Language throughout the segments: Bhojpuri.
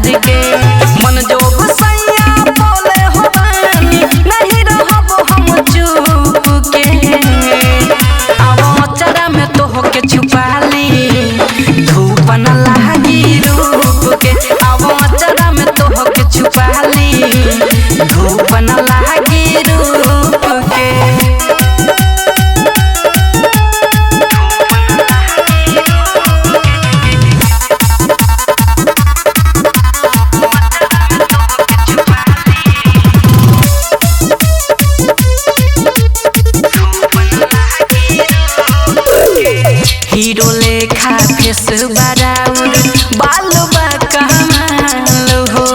प्यार के मन जोग सैया बोले हो बानी नहीं रहब हम चुप के अब चरा में तो होके छुपा ली धूप न लागी रूप के अब चरा में तो होके छुपा ली धूप न लागी रूप के। हीरो लेखा फेस बराउर बाल बा कमाल हो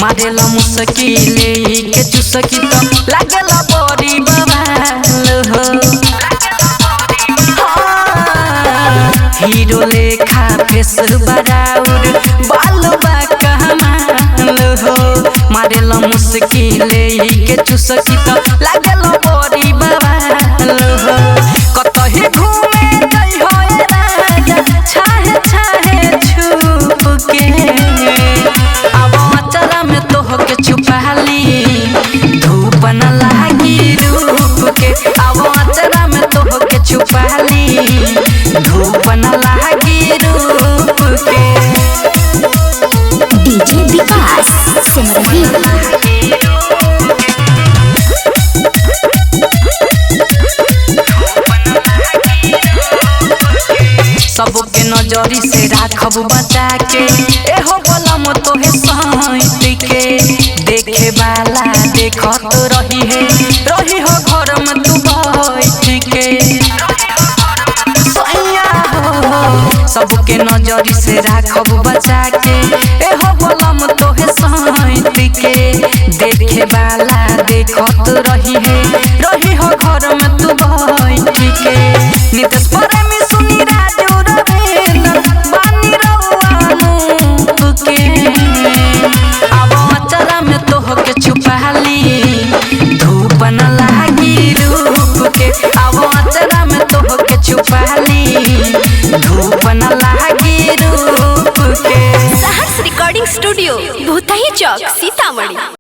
मारेला मुश्किले के चुसकी तो लागला बड़ी बवाल हो। हीरो लेखा फेस बराउर बाल बा कमाल हो मारेला मुश्किले के चुसकी तो लागला बड़ी बवाल हो। कतही घूमे छाहे छाहे छुप के अब चरा में तो होके छुपा ली धूप न लागी रूप के अब चरा में तो होके छुपा ली धूप न लागी रूप के। डीजे विकास सिमरही सबके नजरी से राखब बचा के एहो बलम तोहे सहित के देखे वाला देखत रही हो घर में तू बैठ के सैया हो सबके नजरी से राखब बचा के एहो बलम तोहे सहित के देखे वाला देखत रही हो घर में तू बैठ के। नितेश प्रेमी सुनी राजू बानी रउआनूप के अब चरा में तो होके छुपा ली धूप न लागी रूप के अब चरा में तो होके छुपा ली धूप न लागी रूप के। सहर्ष रिकॉर्डिंग स्टूडियो भूतही चौक सीतामढ़ी।